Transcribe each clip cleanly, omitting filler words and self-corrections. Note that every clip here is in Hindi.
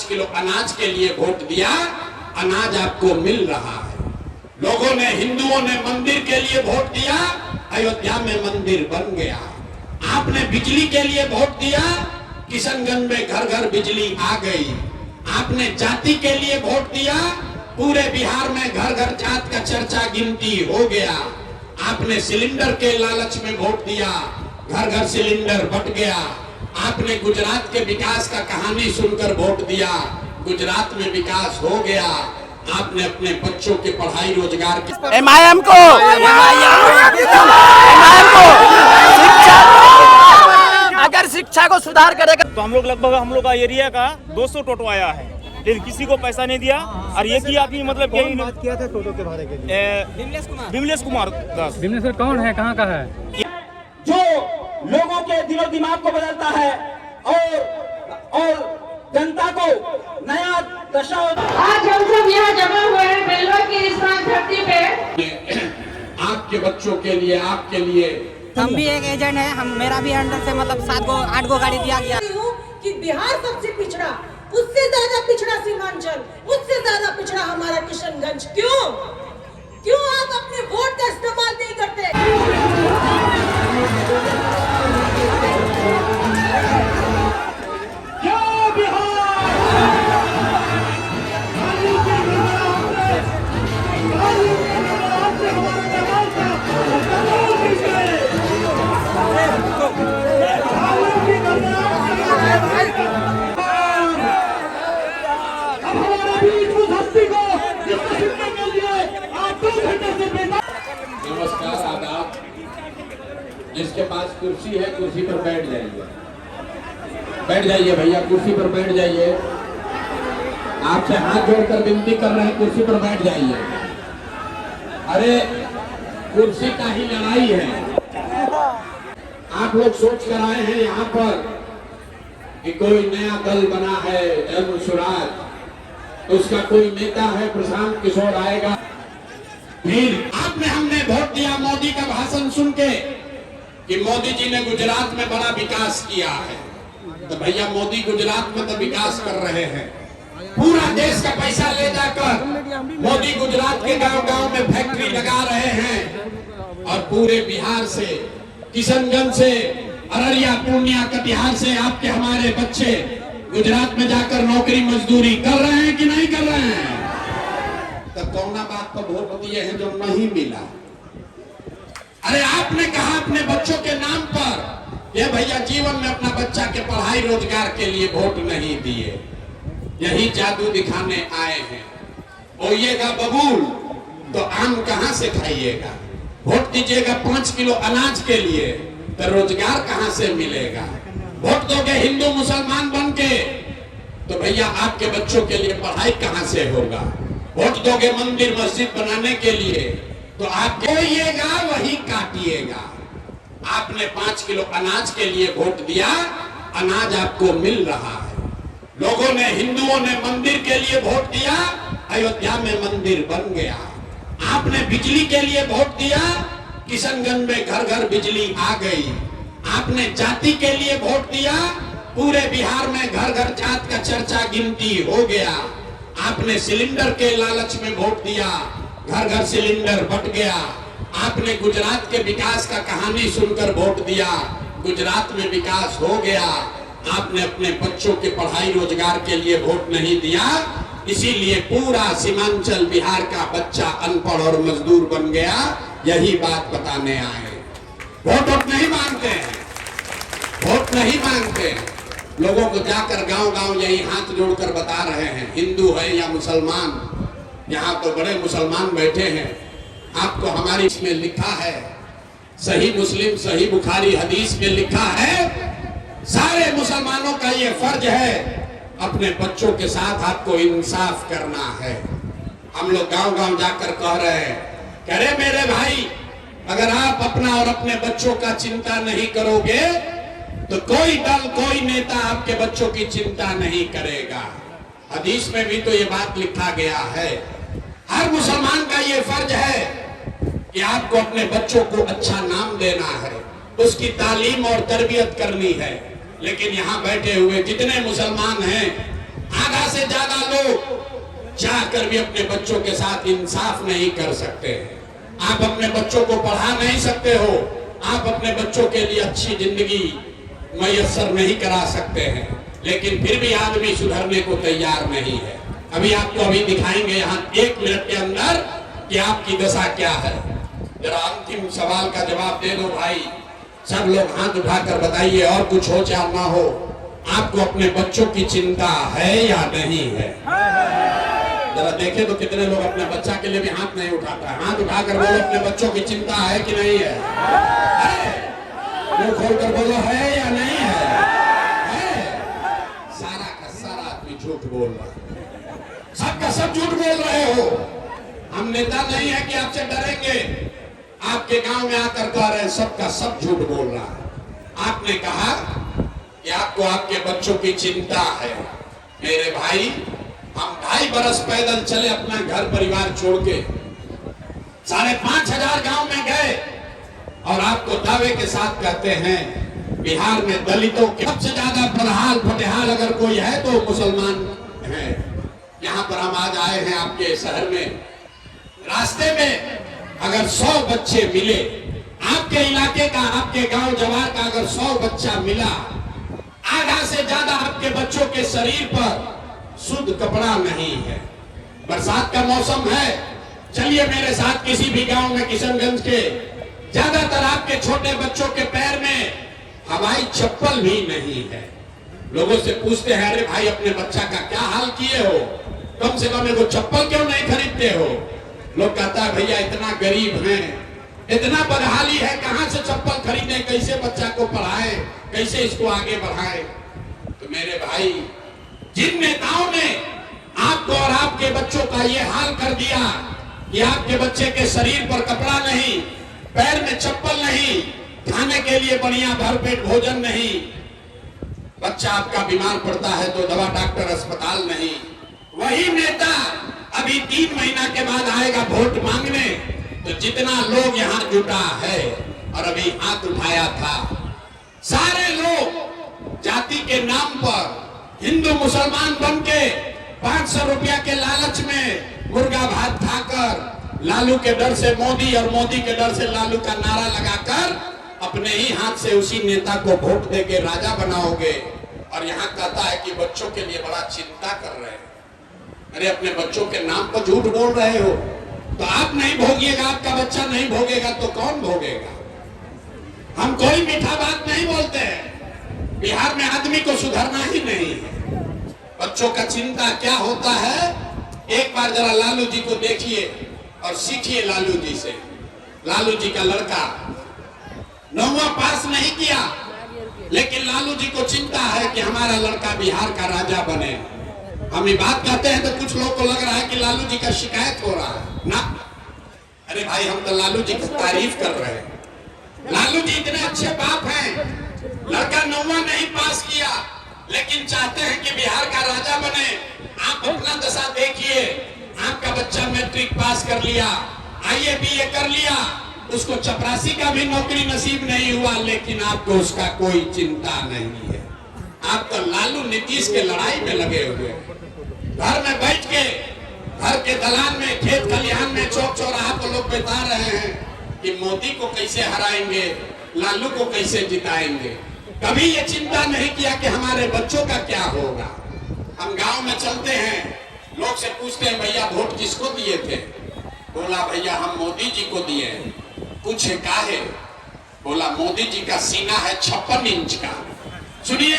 किलो अनाज के लिए वोट दिया, अनाज आपको मिल रहा है। लोगों ने, हिंदुओं ने मंदिर के लिए वोट दिया, अयोध्या में मंदिर बन गया। आपने बिजली के लिए वोट दिया, किशनगंज में घर घर बिजली आ गई। आपने जाति के लिए वोट दिया, पूरे बिहार में घर घर जात का चर्चा गिनती हो गया। आपने सिलेंडर के लालच में वोट दिया, घर घर सिलेंडर बट गया। आपने गुजरात के विकास का कहानी सुनकर वोट दिया, गुजरात में विकास हो गया। आपने अपने बच्चों के पढ़ाई रोजगार के एमआईएम को अगर शिक्षा को सुधार करेगा तो हम लोग का एरिया का 200 टोटो आया है, लेकिन किसी को पैसा नहीं दिया। और ये किया कि मतलब यही बात किया था टोटो के बारे में, विमलेश कुमार दास। विमलेश कौन है, कहाँ का है? जो लोगों के दिलो दिमाग को बदलता है और जनता को नया दशा। आज हम सब यहाँ जमा हुए हैं बेलवा की इस धरती पे आपके बच्चों के लिए, आपके लिए। हम भी एक एजेंट है, हम मेरा भी अंडर से मतलब 8 गो गाड़ी दिया गया। कि बिहार सबसे पिछड़ा, उससे ज्यादा पिछड़ा सीमांचल, उससे ज्यादा पिछड़ा हमारा किशनगंज। क्यों आप अपने वोट का इस्तेमाल नहीं करते? नमस्कार, आदाब। जिसके पास कुर्सी है, कुर्सी पर बैठ जाइए। बैठ जाइए भैया, कुर्सी पर बैठ जाइए। आपसे हाथ जोड़कर विनती कर रहे हैं, कुर्सी पर बैठ जाइए। अरे कुर्सी का ही लड़ाई है। आप लोग सोच कर आए हैं यहाँ पर कि कोई नया दल बना है, जन स्वराज, उसका कोई नेता है प्रशांत किशोर आएगा। फिर आपने, हमने वोट दिया मोदी का भाषण सुन के कि मोदी जी ने गुजरात में बड़ा विकास किया है। तो भैया मोदी गुजरात में तो विकास कर रहे हैं, पूरा देश का पैसा ले जाकर मोदी गुजरात के गांव-गांव में फैक्ट्री लगा रहे हैं। और पूरे बिहार से, किशनगंज से, अररिया, पूर्णिया, कटिहार से आपके हमारे बच्चे गुजरात में जाकर नौकरी मजदूरी कर रहे हैं कि नहीं कर रहे हैं? तब कौन बात पर वोट दिए हैं जो नहीं मिला? अरे आपने कहा अपने बच्चों के नाम पर, ये भैया जीवन में अपना बच्चा के पढ़ाई रोजगार के लिए वोट नहीं दिए, यही जादू दिखाने आए हैं। बोइएगा बबूल तो आम कहां से खाइएगा? वोट दीजिएगा 5 किलो अनाज के लिए तो रोजगार कहां से मिलेगा? वोट दोगे हिंदू मुसलमान बन के तो भैया आपके बच्चों के लिए पढ़ाई कहां से होगा? वोट दोगे मंदिर मस्जिद बनाने के लिए तो आप बोइएगा वही काटिएगा। आपने 5 किलो अनाज के लिए वोट दिया, अनाज आपको मिल रहा है। लोगों ने, हिंदुओं ने मंदिर के लिए वोट दिया, अयोध्या में मंदिर बन गया। आपने बिजली के लिए वोट दिया, किशनगंज में घर घर बिजली आ गई। आपने जाति के लिए वोट दिया, पूरे बिहार में घर घर जात का चर्चा गिनती हो गया। आपने सिलेंडर के लालच में वोट दिया, घर घर सिलेंडर बट गया। आपने गुजरात के विकास का कहानी सुनकर वोट दिया, गुजरात में विकास हो गया। आपने अपने बच्चों के पढ़ाई रोजगार के लिए वोट नहीं दिया, इसीलिए पूरा सीमांचल बिहार का बच्चा अनपढ़ और मजदूर बन गया। यही बात बताने आए। वोट नहीं मांगते हैं, वोट नहीं मांगते। लोगों को जाकर गांव-गांव यही हाथ जोड़कर बता रहे हैं, हिंदू है या मुसलमान। यहाँ तो बड़े मुसलमान बैठे हैं। आपको हमारी इसमें लिखा है, सही मुस्लिम, सही बुखारी हदीस में लिखा है, सारे मुसलमानों का ये फर्ज है, अपने बच्चों के साथ आपको इंसाफ करना है। हम लोग गांव-गांव जाकर कह रहे हैं, कह रहे मेरे भाई, अगर आप अपना और अपने बच्चों का चिंता नहीं करोगे तो कोई दल, कोई नेता आपके बच्चों की चिंता नहीं करेगा। हदीस में भी तो ये बात लिखा गया है। हर मुसलमान का ये फर्ज है कि आपको अपने बच्चों को अच्छा नाम देना है, उसकी तालीम और तरबियत करनी है। लेकिन यहाँ बैठे हुए जितने मुसलमान हैं, आधा से लोग चाहकर भी अपने बच्चों के साथ इंसाफ नहीं कर सकते हैं। आप अपने बच्चों को पढ़ा नहीं सकते हो, आप अपने बच्चों के लिए अच्छी जिंदगी मयस्सर नहीं करा सकते हैं, लेकिन फिर भी आदमी सुधरने को तैयार नहीं है। अभी आपको दिखाएंगे यहाँ 1 मिनट के अंदर कि आपकी दशा क्या है। जरा अंतिम सवाल का जवाब दे दो भाई, सब लोग हाथ उठाकर बताइए, और कुछ हो चाहे ना हो, आपको अपने बच्चों की चिंता है या नहीं है? जरा देखे तो कितने लोग अपने बच्चा के लिए भी हाथ नहीं उठाता है। हाथ उठाकर बोलो, अपने बच्चों की चिंता है कि नहीं है? मुंह खोलकर बोलो, है या नहीं है? सारा का सारा आदमी झूठ बोल रहा है, सबका सब झूठ बोल रहे हो। हम नेता नहीं है कि आपसे डरेंगे, आपके गांव में आकर कह रहे हैं सबका सब झूठ बोल रहा है। आपने कहा कि आपको आपके बच्चों की चिंता है। मेरे भाई, हम 2.5 बरस पैदल चले अपना घर परिवार छोड़ के, 5,500 गांव में गए, और आपको दावे के साथ कहते हैं बिहार में दलितों के सबसे ज्यादा बदहाल फटेहाल अगर कोई है तो मुसलमान है। यहाँ पर हम आज आए हैं आपके शहर में, रास्ते में अगर 100 बच्चे मिले, आपके इलाके का, आपके गांव जवार का अगर 100 बच्चा मिला, आधा से ज्यादा आपके बच्चों के शरीर पर शुद्ध कपड़ा नहीं है। बरसात का मौसम है, चलिए मेरे साथ किसी भी गांव में किशनगंज के, ज्यादातर आपके छोटे बच्चों के पैर में हवाई चप्पल भी नहीं है। लोगों से पूछते हैं, अरे भाई अपने बच्चा का क्या हाल किए हो, कम से कम एगो चप्पल क्यों नहीं खरीदते हो? लोग कहता है भैया इतना गरीब हैं, इतना बदहाली है, कहां से चप्पल खरीदे, कैसे बच्चा को पढ़ाए, कैसे इसको आगे बढ़ाए? तो मेरे भाई, जिन नेताओं ने आपको और आपके बच्चों का ये हाल कर दिया कि आपके बच्चे के शरीर पर कपड़ा नहीं, पैर में चप्पल नहीं, खाने के लिए बढ़िया भरपेट भोजन नहीं, बच्चा आपका बीमार पड़ता है तो दवा डॉक्टर अस्पताल नहीं, वही नेता अभी 3 महीना के बाद आएगा वोट मांगने, तो जितना लोग यहाँ जुटा है और अभी हाथ उठाया था, सारे लोग जाति के नाम पर हिंदू मुसलमान बन के 500 रुपया के लालच में मुर्गा भात खाकर, लालू के डर से मोदी और मोदी के डर से लालू का नारा लगाकर अपने ही हाथ से उसी नेता को वोट देके राजा बनाओगे। और यहाँ कहता है कि बच्चों के लिए बड़ा चिंता कर रहे हैं। अरे अपने बच्चों के नाम पर झूठ बोल रहे हो, तो आप नहीं भोगिएगा, आपका बच्चा नहीं भोगेगा तो कौन भोगेगा? हम कोई मीठा बात नहीं बोलते हैं, बिहार में आदमी को सुधरना ही नहीं है। बच्चों का चिंता क्या होता है, एक बार जरा लालू जी को देखिए और सीखिए लालू जी से। लालू जी का लड़का 9वां पास नहीं किया, लेकिन लालू जी को चिंता है कि हमारा लड़का बिहार का राजा बने। हम ये बात कहते हैं तो कुछ लोग को लग रहा है कि लालू जी का शिकायत हो रहा है ना। अरे भाई, हम तो लालू जी की तारीफ कर रहे हैं। लालू जी इतने अच्छे बाप हैं, लड़का 9वां नहीं पास किया, लेकिन चाहते हैं कि बिहार का राजा बने। आप अपना दशा देखिए, आपका बच्चा मैट्रिक पास कर लिया, IAA BA कर लिया, उसको चपरासी का भी नौकरी नसीब नहीं हुआ, लेकिन आपको उसका कोई चिंता नहीं है। आप तो लालू नीतीश के लड़ाई में लगे हुए, घर में बैठ के, घर के दलान में, खेत खलिहान में, चौक चौराहा पर लोग बता रहे हैं कि मोदी को कैसे हराएंगे, लालू को कैसे जिताएंगे। कभी ये चिंता नहीं किया कि हमारे बच्चों का क्या होगा। हम गांव में चलते हैं, लोग से पूछते हैं भैया वोट किसको दिए थे? बोला भैया हम मोदी जी को दिए। पूछे काहे? बोला मोदी जी का सीना है 56 इंच का। सुनिए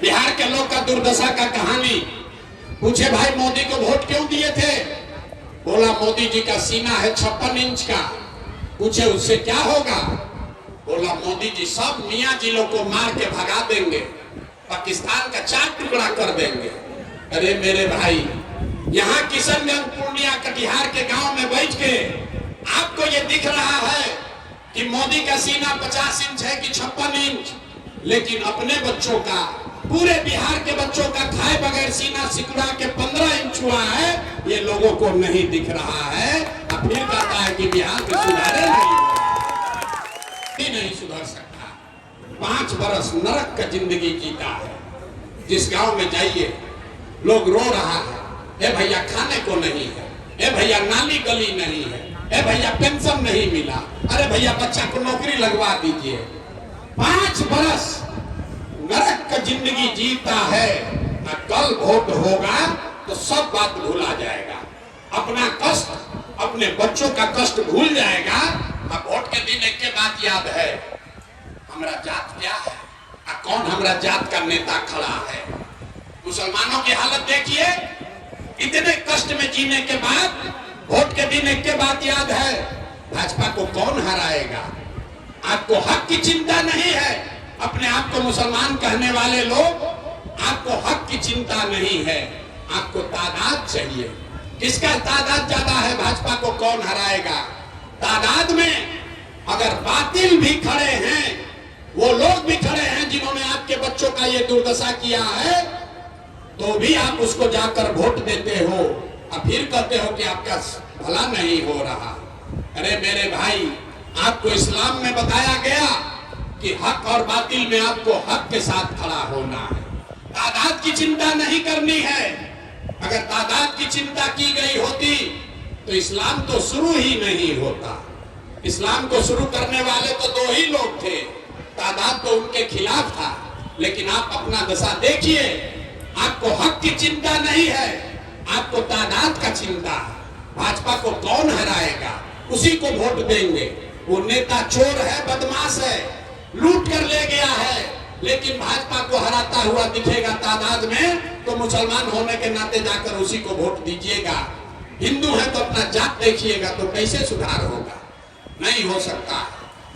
बिहार के लोग का दुर्दशा का कहानी। पूछे भाई मोदी को वोट क्यों दिए थे? बोला मोदी जी का सीना है 56 इंच का। पूछे उससे क्या होगा? बोला मोदी जी सब मियाँ जी लोग को मार के भगा देंगे, पाकिस्तान का 4 टुकड़ा कर देंगे। अरे मेरे भाई, यहाँ किशनगंज, पूर्णिया, कटिहार के गांव में बैठ के आपको ये दिख रहा है कि मोदी का सीना 50 इंच है कि 56 इंच, लेकिन अपने बच्चों का, पूरे बिहार के बच्चों का खाए बगैर सीना सिकुड़ा के 15 इंच हुआ है, ये लोगों को नहीं दिख रहा है। अब फिर कहता है कि बिहार में सुधारे नहीं सुधर सकता। 5 बरस नरक का जिंदगी जीता है। जिस गांव में जाइए लोग रो रहा है, ए भैया खाने को नहीं है, ए भैया नाली गली नहीं है, ए भैया पेंशन नहीं मिला, अरे भैया बच्चा को नौकरी लगवा दीजिए। 5 बरस नरक का जिंदगी जीता है, ना कल वोट होगा तो सब बात भूला जाएगा, अपना कष्ट, अपने बच्चों का कष्ट भूल जाएगा। अब वोट के दिन एक के बात याद है, हमारा जात क्या है, कौन हमारा जात का नेता खड़ा है। मुसलमानों की हालत देखिए, इतने कष्ट में जीने के बाद वोट के दिन एक के बात याद है, भाजपा को कौन हराएगा। आपको हक की चिंता नहीं है, अपने आप को मुसलमान कहने वाले लोग, आपको हक की चिंता नहीं है, आपको तादाद चाहिए। किसका तादाद ज्यादा है, भाजपा को कौन हराएगा। तादाद में अगर बातिल भी खड़े हैं, वो लोग भी खड़े हैं जिन्होंने आपके बच्चों का ये दुर्दशा किया है, तो भी आप उसको जाकर वोट देते हो और फिर कहते हो कि आपका भला नहीं हो रहा। अरे मेरे भाई, आपको इस्लाम में बताया गया कि हक और बातिल में आपको हक के साथ खड़ा होना है, तादाद की चिंता नहीं करनी है। अगर तादाद की चिंता की गई होती तो इस्लाम तो शुरू ही नहीं होता। इस्लाम को शुरू करने वाले तो 2 ही लोग थे, तादाद तो उनके खिलाफ था। लेकिन आप अपना दशा देखिए, आपको हक की चिंता नहीं है, आपको तादाद का चिंता है। भाजपा को कौन हराएगा, उसी को वोट देंगे। वो नेता चोर है, बदमाश है, लूट कर ले गया है, लेकिन भाजपा को हराता हुआ दिखेगा तादाद में, तो मुसलमान होने के नाते जाकर उसी को वोट दीजिएगा। हिंदू है तो अपना जात देखिएगा, तो कैसे सुधार होगा, नहीं हो सकता।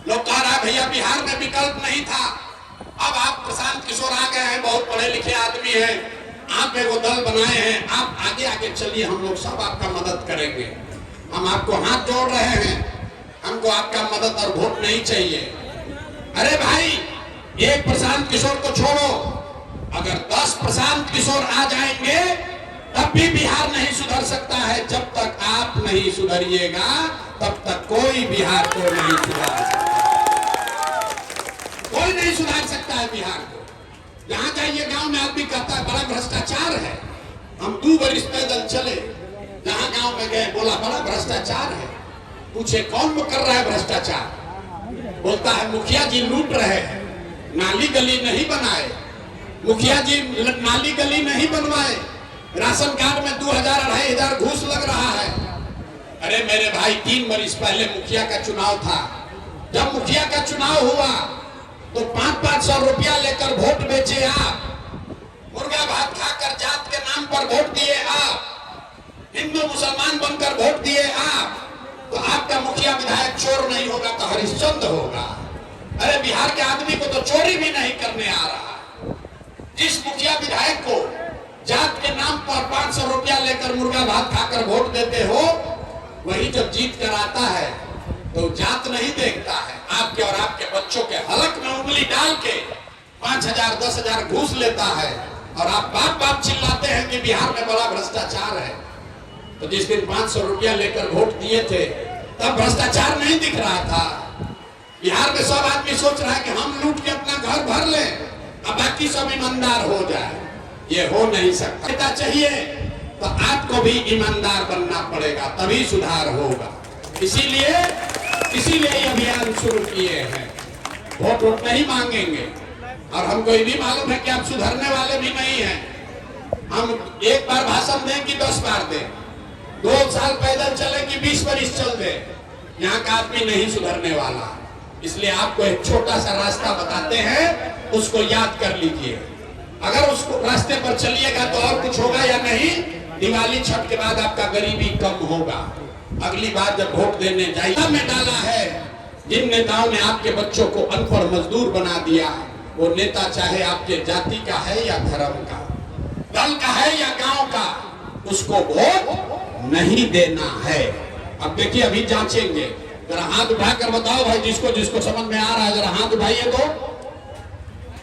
लोग कह रहा है भैया बिहार में विकल्प नहीं था, अब आप प्रशांत किशोर आ गए हैं, बहुत पढ़े लिखे आदमी हैं, आप एगो दल बनाए हैं, आप आगे आगे चलिए, हम लोग सब आपका मदद करेंगे। हम आपको हाथ जोड़ रहे हैं, हमको आपका मदद और वोट नहीं चाहिए। अरे भाई, एक प्रशांत किशोर को छोड़ो, अगर 10 प्रशांत किशोर आ जाएंगे तब भी बिहार नहीं सुधर सकता है। जब तक आप नहीं सुधरिएगा तब तक कोई बिहार को नहीं सुधार सकता, कोई नहीं सुधार सकता है बिहार को। जहां जाइए गांव में आदमी कहता है बड़ा भ्रष्टाचार है। हम 2 बरिस पैदल चले, जहां गांव में गए बोला बड़ा भ्रष्टाचार है। पूछे कौन कर रहा है भ्रष्टाचार, बोलता है मुखिया जी लूट रहे हैं, नाली गली नहीं बनाए, मुखिया जी नाली गली नहीं बनवाए, राशन कार्ड में 2000-2500 घूस लग रहा है। अरे मेरे भाई, 3 बरिस पहले मुखिया का चुनाव था। जब मुखिया का चुनाव हुआ तो 500-500 रुपया लेकर वोट बेचे आप, मुर्गा भात खाकर जात के नाम पर वोट दिए आप, हिंदू मुसलमान बनकर वोट दिए आप, तो आपका मुखिया विधायक चोर नहीं होगा तो हरिश्चंद्र होगा। अरे बिहार के आदमी को तो चोरी भी नहीं करने आ रहा। जिस मुखिया विधायक को जात के नाम पर 500 रुपया लेकर मुर्गा भात खाकर वोट देते हो, वही जब जीत कर आता है तो जात नहीं देखता है, आपके और आपके बच्चों के हलक में उंगली डाल के 5000-10,000 घूस लेता है, और आप बाप बाप चिल्लाते हैं कि बिहार में बड़ा भ्रष्टाचार है। तो जिस दिन 500 रुपया लेकर वोट दिए थे तब भ्रष्टाचार नहीं दिख रहा था। बिहार में सब आदमी सोच रहा है कि हम लूट के अपना घर भर लें, अब बाकी सब ईमानदार हो जाए। ये हो नहीं सकता। चाहिए तो आपको भी ईमानदार बनना पड़ेगा, तभी सुधार होगा। इसीलिए ये अभियान शुरू किए हैं। वोट नहीं मांगेंगे, और हमको ये भी मालूम है कि आप सुधरने वाले भी नहीं हैं। हम एक बार भाषण दें कि 10 बार दें, 2 साल पैदल चले कि 20 बरिस चल दे, यहाँ का आदमी नहीं सुधरने वाला। इसलिए आपको एक छोटा सा रास्ता बताते हैं, उसको याद कर लीजिए। अगर उसको रास्ते पर चलिएगा तो और कुछ होगा या नहीं, दिवाली छठ के बाद आपका गरीबी कम होगा। अगली बार जब वोट देने जाइए, में डाला है जिन नेताओं ने आपके बच्चों को अनपढ़ मजदूर बना दिया, वो नेता चाहे आपके जाति का है या धर्म का, दल का है या गांव का, उसको वोट नहीं देना है। अब देखिए, अभी जांचेंगे, जरा हाथ उठाकर बताओ भाई, जिसको जिसको समझ में आ रहा है जरा हाथ उठाइए। तो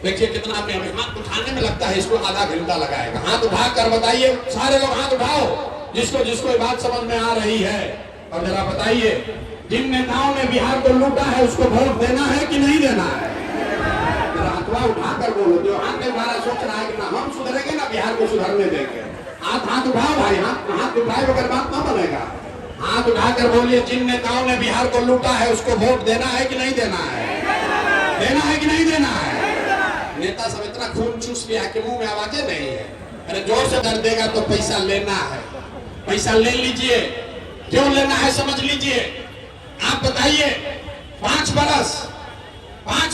देखिए कितना हाथ उठाने में लगता है, इसको आधा घंटा लगाएगा। हाथ उठाकर बताइए, सारे लोग हाथ उठाओ जिसको जिसको बात समझ में आ रही है, और जरा बताइए जिन नेताओं ने बिहार को लूटा है उसको वोट देना है कि नहीं देना है। हाथवा उठाकर बोलो, जो हाथ में हमारा सोच रहा है कि ना हम सुधरेंगे ना बिहार को सुधरने देंगे, हाथ उठाओ भाई, हाथ उठाए बगैर बात ना बनेगा। हाथ उठाकर बोलिए, जिन नेताओं ने बिहार को लूटा है उसको वोट देना है कि नहीं देना है? देना है कि नहीं देना है? नेता सब इतना खून चूस लिया कि मुंह में आवाजें नहीं है। अरे जोर से दर्द देगा तो पैसा लेना है, पैसा ले लीजिए। क्यों लेना है समझ लीजिए। आप बताइए, 5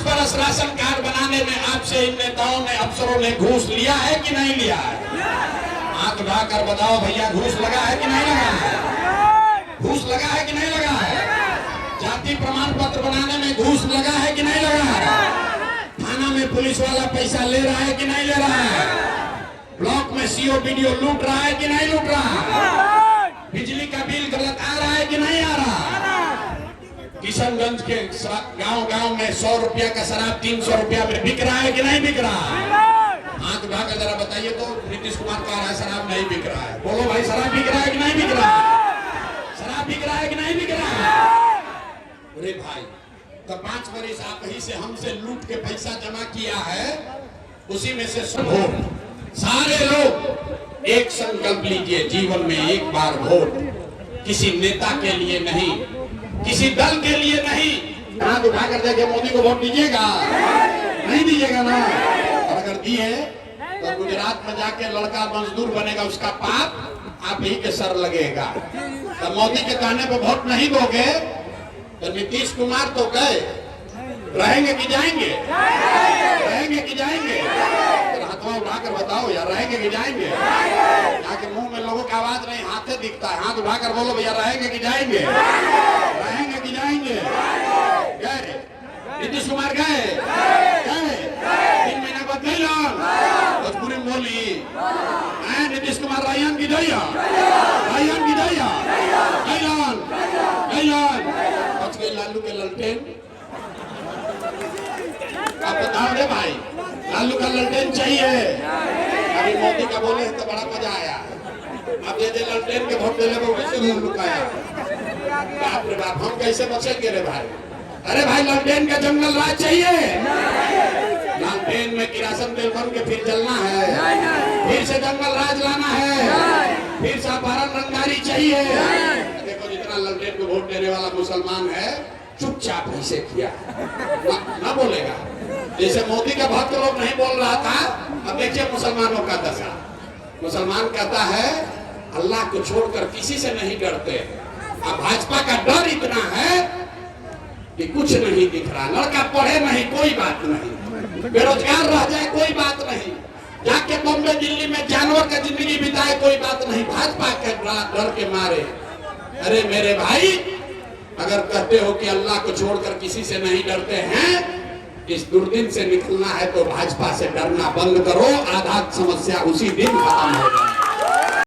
बरस राशन कार्ड बनाने में आपसे इन नेताओं ने, अफसरों ने घूस लिया है कि नहीं लिया है? हाथ उठाकर बताओ भैया, घूस लगा है कि नहीं लगा है? घूस लगा है कि नहीं लगा है? जाति प्रमाण पत्र बनाने में घूस लगा है कि नहीं लगा है? थाना में पुलिस वाला पैसा ले रहा है कि नहीं ले रहा है? ब्लॉक में सीओ बीडीओ लूट रहा है कि नहीं लूट रहा है? बिजली का बिल गलत आ रहा है कि नहीं आ रहा? किशनगंज के गांव में 100 रुपया का शराब 300 रुपया में बिक रहा है कि नहीं बिक रहा है? हाथ उठाकर जरा बताइए तो। नीतीश कुमार कह रहा है शराब नहीं बिक रहा है। बोलो भाई, शराब बिक रहा है कि नहीं बिक रहा है? शराब बिक रहा है कि नहीं बिक रहा है? अरे भाई, तो 5 बरस आप ही से हमसे लूट के पैसा जमा किया है, उसी में से वोट। सारे लोग एक संकल्प लीजिए, जीवन में एक बार वोट, किसी नेता के लिए नहीं, किसी दल के लिए नहीं। हाथ उठाकर देखे, मोदी को वोट दीजिएगा? नहीं दीजिएगा ना? और अगर दिए तो गुजरात में जाके लड़का मजदूर बनेगा, उसका पाप आप ही के सर लगेगा। तो मोदी के कहने पर वोट नहीं दोगे तो नीतीश कुमार तो गए, रहेंगे कि जाएंगे? रहेंगे कि जाएंगे? हाथों उठाकर बताओ यार, रहेंगे कि जाएंगे? यहाँ के मुंह में लोगों की आवाज नहीं, हाथे दिखता है। हाथ उठाकर बोलो भैया, रहेंगे कि जाएंगे? रहेंगे कि जाएंगे? गए नीतीश कुमार, गए 3 महीना बाद गई भोजपुरी में बोली नीतीश कुमार रायन की दैया, रायन की दैया, बच गई लालू के ललटेन। आप बताओ रे भाई, लालू का ललटेन चाहिए? अभी मोदी का बोले तो बड़ा मजा आया। अब ये ललटेन के वोट देने को कैसे मुंह लुकाया? बाप रे बाप, हम कैसे बचेंगे रे भाई? अरे भाई, ललटेन का जंगल राज चाहिए? लालटेन में किरासन तेल भर के फिर जलना है, फिर से जंगल राज लाना है, फिर से अपहरण रंगारी चाहिए? देखो, जितना ललटेन को वोट देने वाला मुसलमान है, चुपचाप ऐसे किया ना बोलेगा। जैसे मोदी का भक्त लोग नहीं बोल रहा था, अब देखिए मुसलमानों का दशा। मुसलमान कहता है अल्लाह को छोड़कर किसी से नहीं डरते। अब भाजपा का डर इतना है कि कुछ नहीं दिख रहा। लड़का पढ़े नहीं, कोई बात नहीं, बेरोजगार रह जाए, कोई बात नहीं, जाके बॉम्बे दिल्ली में जानवर का जिंदगी बिताए, कोई बात नहीं, भाजपा के डर के मारे। अरे मेरे भाई, अगर कहते हो कि अल्लाह को छोड़कर किसी से नहीं डरते हैं, इस दुर्दिन से निकलना है तो भाजपा से डरना बंद करो। आधा समस्या उसी दिन खत्म हो जाए।